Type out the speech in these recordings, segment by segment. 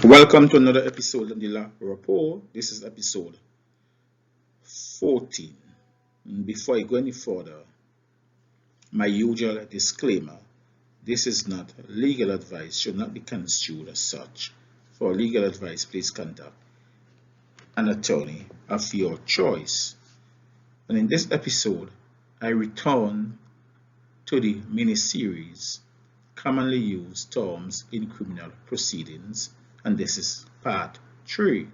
Welcome to another episode of the Law Rapport. This is episode 14. And before I go any further, my usual disclaimer: this is not legal advice, should not be construed as such. For legal advice, please contact an attorney of your choice. And in this episode, I return to the mini-series Commonly Used Terms in Criminal Proceedings, and this is part 3.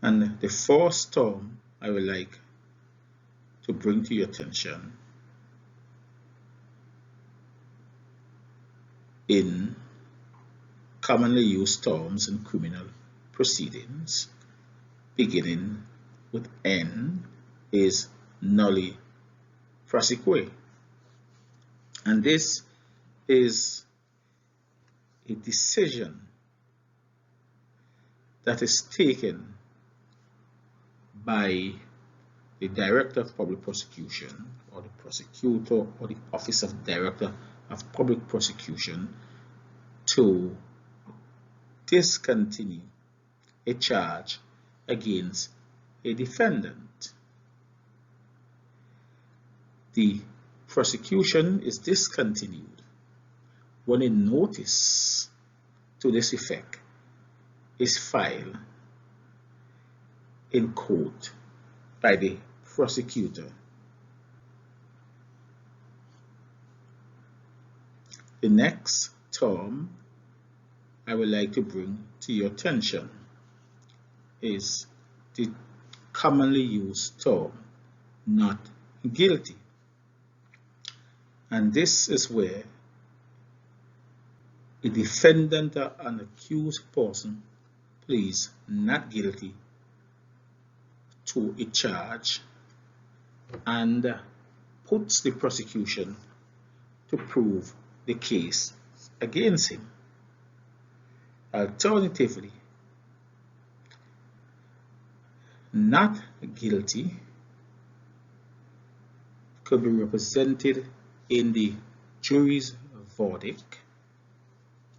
And the first term I would like to bring to your attention in commonly used terms in criminal proceedings, beginning with N, is Nolle Prosequi. And this is a decision that is taken by the Director of Public Prosecution, or the prosecutor, or the Office of Director of Public Prosecution, to discontinue a charge against a defendant. The prosecution is discontinued when a notice to this effect is filed in court by the prosecutor. The next term I would like to bring to your attention is the commonly used term not guilty. And this is where a defendant or an accused person pleads not guilty to a charge and puts the prosecution to prove the case against him. Alternatively, not guilty could be represented in the jury's verdict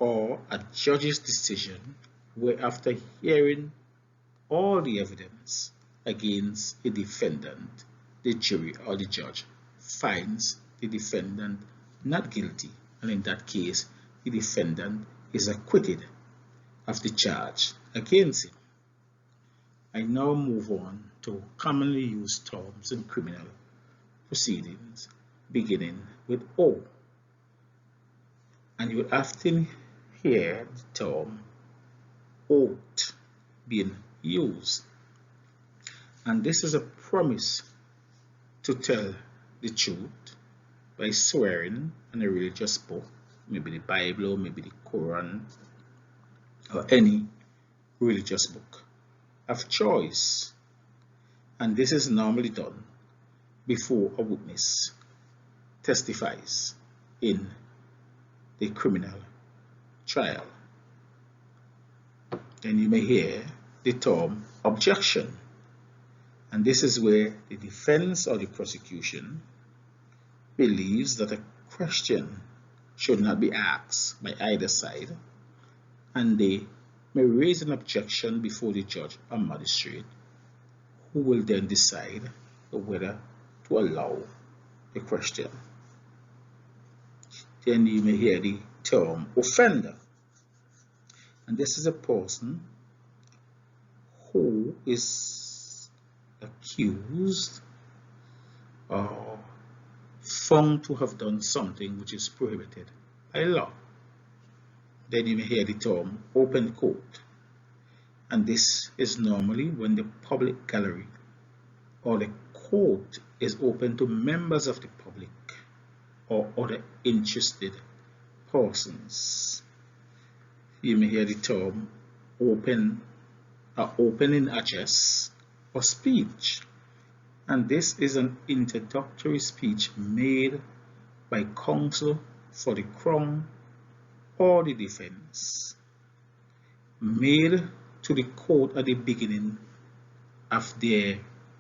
or a judge's decision, where after hearing all the evidence against a defendant, the jury or the judge finds the defendant not guilty, and in that case the defendant is acquitted of the charge against him. I now move on to commonly used terms in criminal proceedings, beginning with O. And you will often hear the term oath being used. And this is a promise to tell the truth by swearing on a religious book, maybe the Bible, or maybe the Quran, or any religious book of choice. And this is normally done before a witness testifies in the criminal trial. Then you may hear the term objection, and this is where the defense or the prosecution believes that a question should not be asked by either side, and they may raise an objection before the judge or magistrate, who will then decide whether to allow the question. Then you may hear the term offender, and this is a person who is accused or found to have done something which is prohibited by law. Then you may hear the term open court, and this is normally when the public gallery or the court is open to members of the public or other interested persons. You may hear the term open in address or speech, and this is an introductory speech made by counsel for the Crown or the defense, made to the court at the beginning of their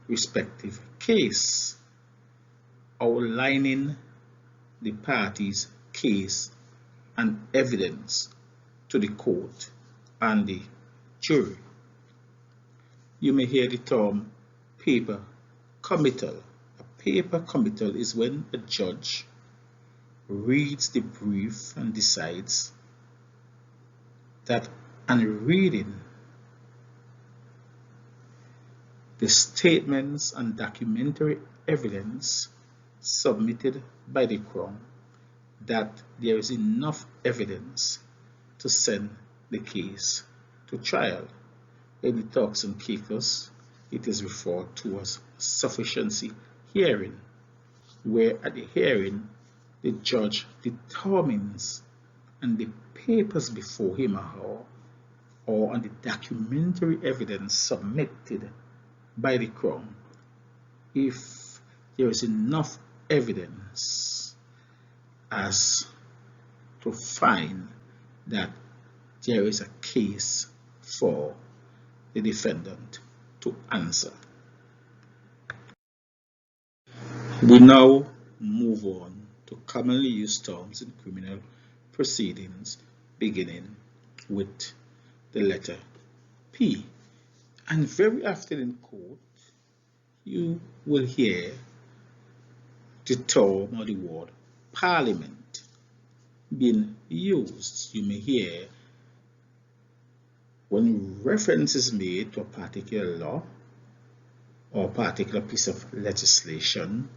respective case, outlining the parties' case and evidence to the court and the jury. You may hear the term paper committal. A paper committal is when a judge reads the brief and decides that, on reading the statements and documentary evidence submitted by the Crown, that there is enough evidence to send the case to trial. In the Turks and Caicos, it is referred to as sufficiency hearing, where at the hearing the judge determines on the papers before him or on the documentary evidence submitted by the Crown if there is enough evidence as to find that there is a case for the defendant to answer. We now move on to commonly used terms in criminal proceedings, beginning with the letter P. And very often in court, you will hear the term or the word Parliament being used. You may hear when reference is made to a particular law or a particular piece of legislation,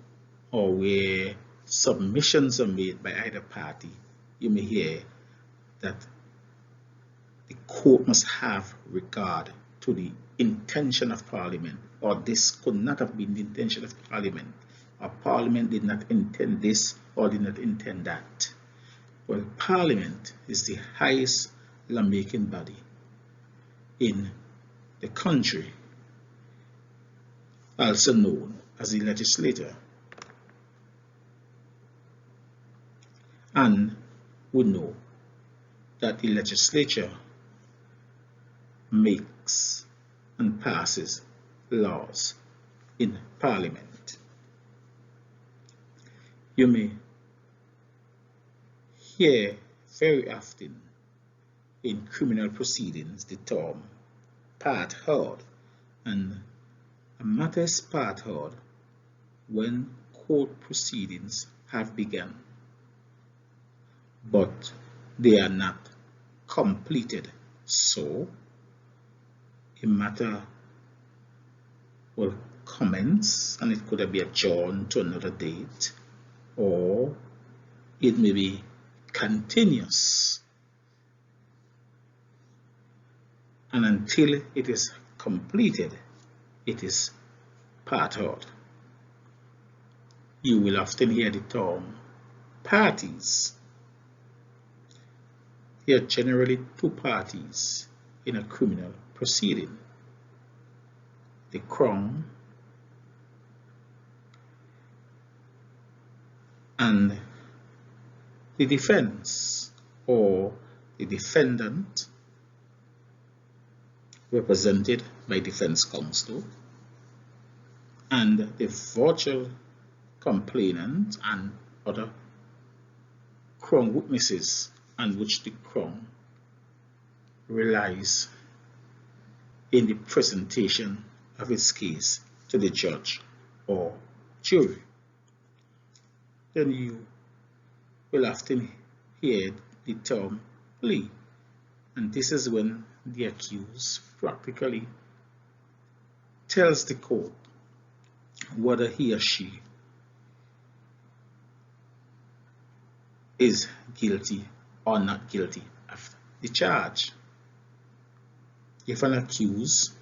or where submissions are made by either party, you may hear that the court must have regard to the intention of Parliament, or this could not have been the intention of Parliament, or Parliament did not intend this or did not intend that. Well, Parliament is the highest lawmaking body in the country, also known as the legislature. And we know that the legislature makes and passes laws in Parliament. You may hear very often in criminal proceedings the term part heard, and a matter is part heard when court proceedings have begun, but they are not completed. So a matter will commence and it could be adjourned to another date, or it may be continuous, and until it is completed, it is part heard. You will often hear the term parties. There are generally two parties in a criminal proceeding: the Crown and the defense, or the defendant represented by defense counsel, and the virtual complainant and other Crown witnesses on which the Crown relies in the presentation of its case to the judge or jury. Then you will often hear the term plea, and this is when the accused practically tells the court whether he or she is guilty or not guilty of the charge. If an accused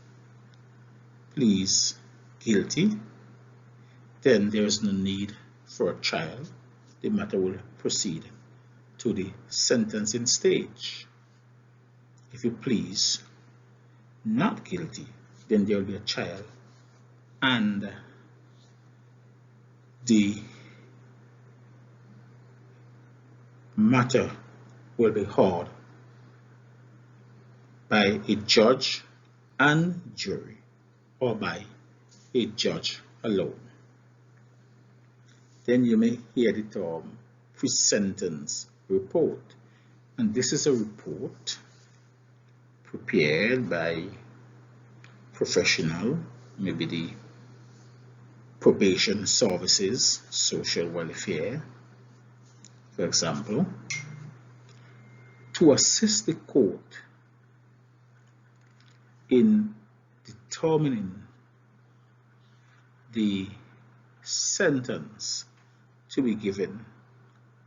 pleads guilty, then there is no need for a trial. The matter will proceed to the sentencing stage. If he pleads not guilty, then there will be a trial, and the matter will be heard by a judge and jury, or by a judge alone. Then you may hear the term pre-sentence report, and this is a report prepared by professional, maybe the probation services, social welfare, for example, to assist the court in determining the sentence to be given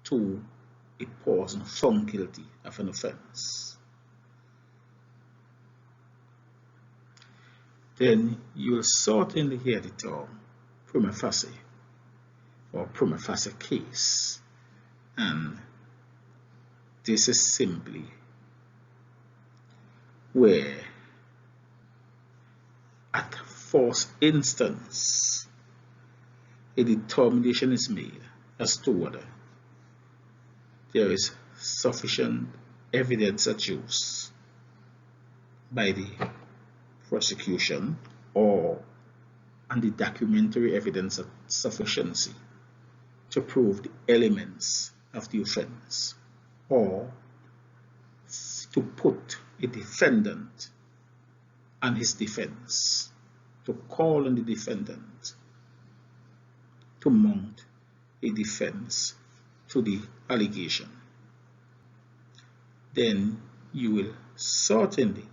to a person found guilty of an offense. Then you will certainly hear the term prima facie or prima facie case, and this is simply where at first instance a determination is made as to whether there is sufficient evidence adduced by the prosecution or on the documentary evidence of sufficiency to prove the elements of the offense, or to put a defendant and his defense, to call on the defendant to mount a defense to the allegation. Then you will certainly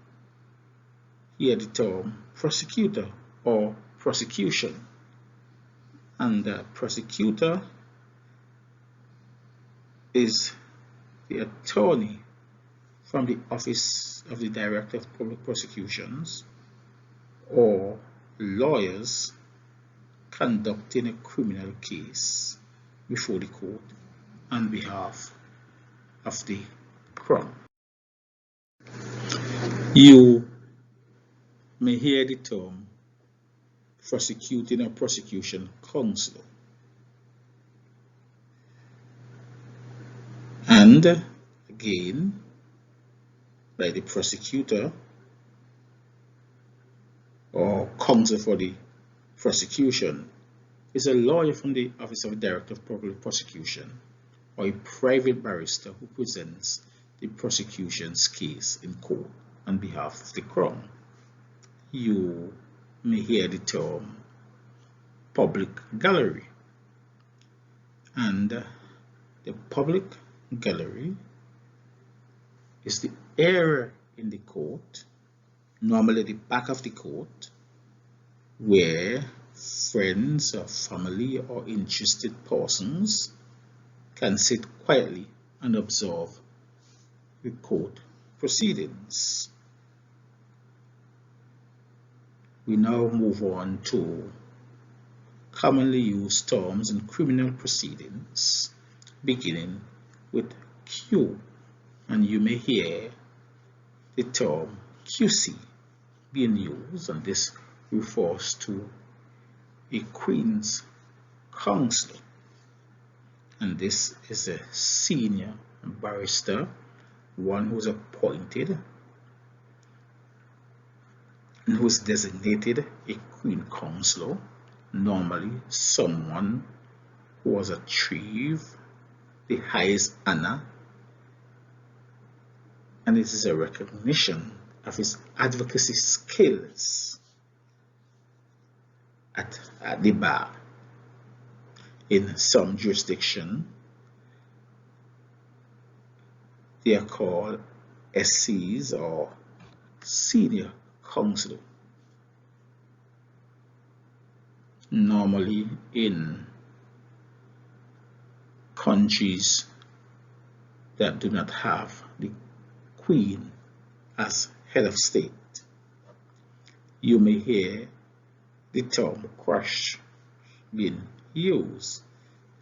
hear the term prosecutor or prosecution, and the prosecutor is the attorney from the Office of the Director of Public Prosecutions or lawyers conducting a criminal case before the court on behalf of the crown. You may hear the term prosecuting or prosecution counsel, and again by the prosecutor or counsel for the prosecution is a lawyer from the Office of Director of Public Prosecution or a private barrister who presents the prosecution's case in court on behalf of the crown. You may hear the term public gallery, and the public gallery is the area in the court, normally the back of the court, where friends or family or interested persons can sit quietly and observe the court proceedings. We now move on to commonly used terms in criminal proceedings, beginning with Q, and you may hear the term QC being used, and this refers to a Queen's Counsel, and this is a senior barrister, one who is appointed and who is designated a Queen Counsellor, normally someone who has achieved the highest honor, and it is a recognition of his advocacy skills at the bar. In some jurisdiction, they are called SCs or senior counsel. Normally in countries that do not have the Queen as head of state, you may hear the term crush being used,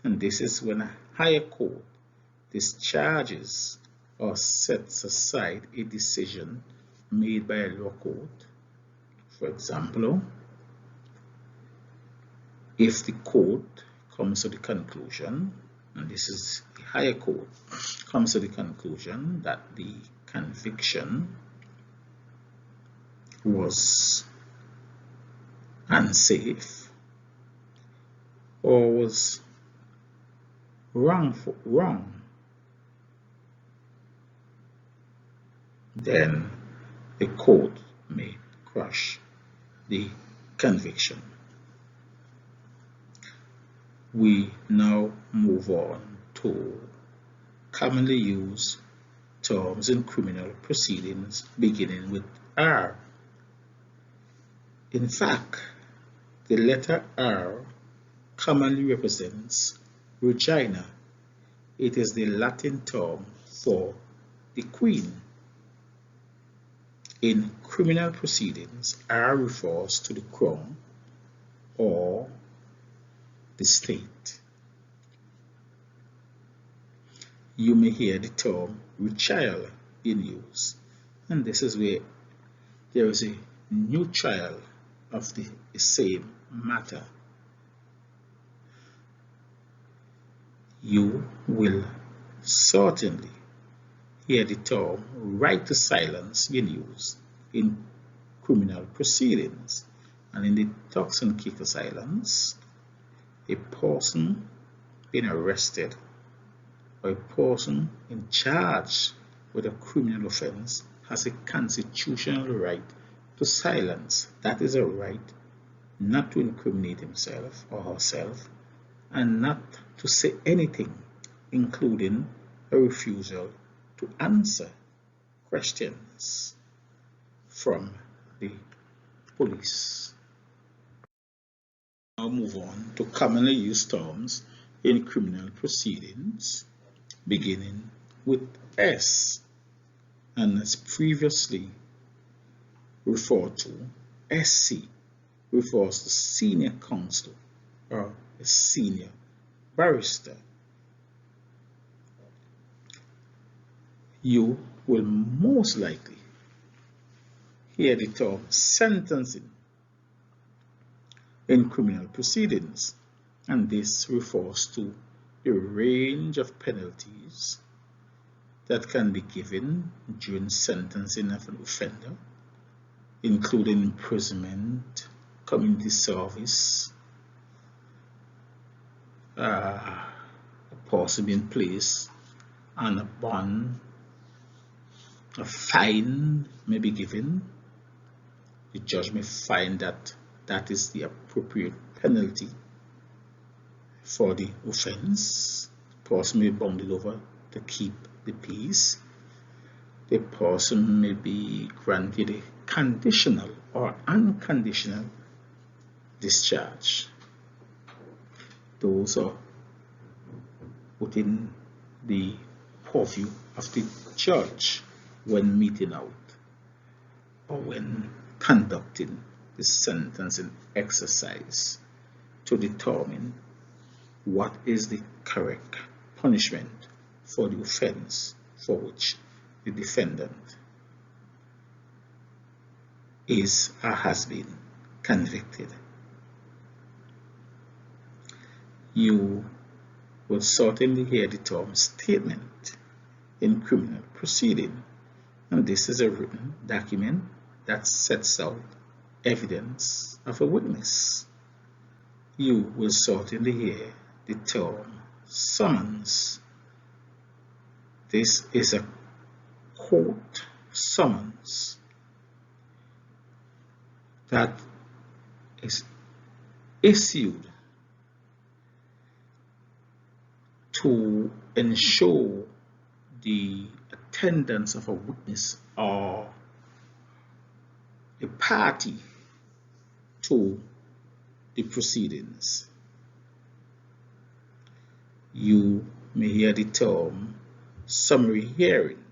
and this is when a higher court discharges or sets aside a decision made by a lower court. For example, if the court comes to the conclusion, and this is the higher court, comes to the conclusion that the conviction was unsafe or was wrong, then the court may quash the conviction. We now move on to commonly used terms in criminal proceedings beginning with R. In fact, the letter R commonly represents Regina. It is the Latin term for the Queen. In criminal proceedings, R refers to the crown or the state. You may hear the term retrial in use, and this is where there is a new trial of the same matter. You will certainly hear the term right to silence in use in criminal proceedings, and in the Turks and Caicos Islands, a person being arrested or a person in charge with a criminal offense has a constitutional right to silence. That is a right not to incriminate himself or herself and not to say anything, including a refusal to answer questions from the police. Now move on to commonly used terms in criminal proceedings beginning with S, and as previously referred to, SC refers to senior counsel or a senior barrister. You will most likely hear the term sentencing in criminal proceedings, and this refers to the range of penalties that can be given during sentencing of an offender, including imprisonment, community service, a person being placed on a bond, a fine may be given. The judge may find that that is the appropriate penalty for the offense. The person may be bonded over to keep the peace. The person may be granted a conditional or unconditional discharge. Those are within the purview of the judge when meting out or when conducting the sentencing exercise to determine what is the correct punishment for the offense for which the defendant is or has been convicted. You will certainly hear the term statement in criminal proceeding, and this is a written document that sets out evidence of a witness. You will certainly hear the term summons. This is a court summons that is issued to ensure the attendance of a witness or a party to the proceedings. You may hear the term summary hearing.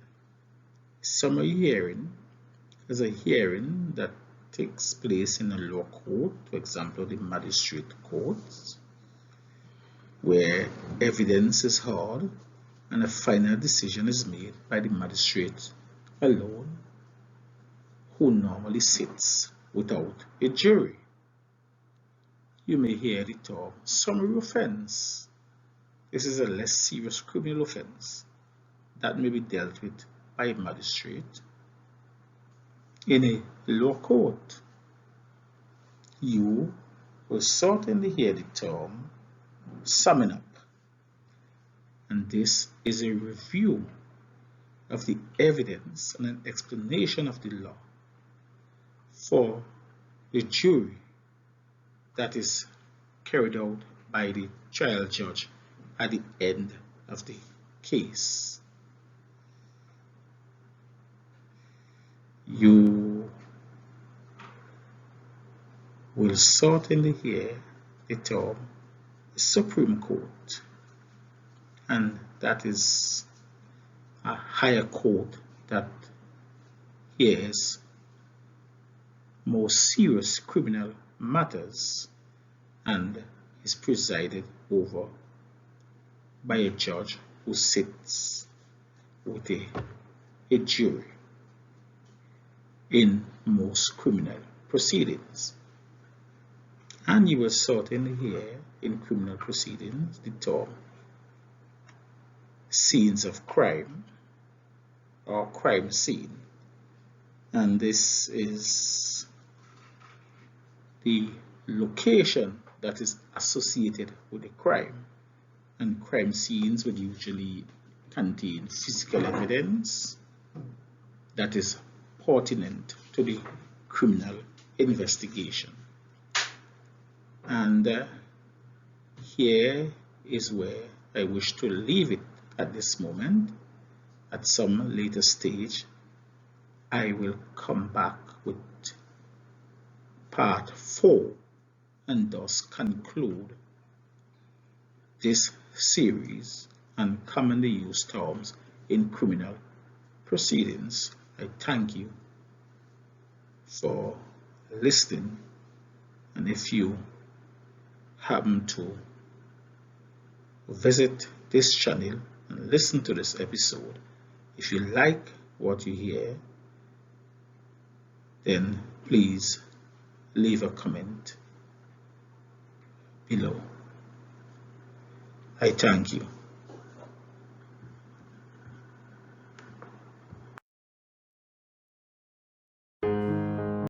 Summary hearing is a hearing that takes place in a law court, for example, the magistrate courts, where evidence is heard and a final decision is made by the magistrate alone, who normally sits without a jury. You may hear the term summary offense. This is a less serious criminal offense that may be dealt with by a magistrate in a law court. You will certainly hear the term summing up, and this is a review of the evidence and an explanation of the law for the jury that is carried out by the trial judge at the end of the case. You will certainly hear the term Supreme Court, and that is a higher court that hears more serious criminal matters and is presided over by a judge who sits with a jury in most criminal proceedings. And you will certainly hear in criminal proceedings the term scenes of crime or crime scene, and this is the location that is associated with the crime, and crime scenes would usually contain physical evidence that is pertinent to the criminal investigation. And here is where I wish to leave it at this moment. At some later stage, I will come back with part 4 and thus conclude this series on commonly used terms in criminal proceedings. I thank you for listening, and if you happen to visit this channel and listen to this episode, if you like what you hear, then please leave a comment below. I thank you.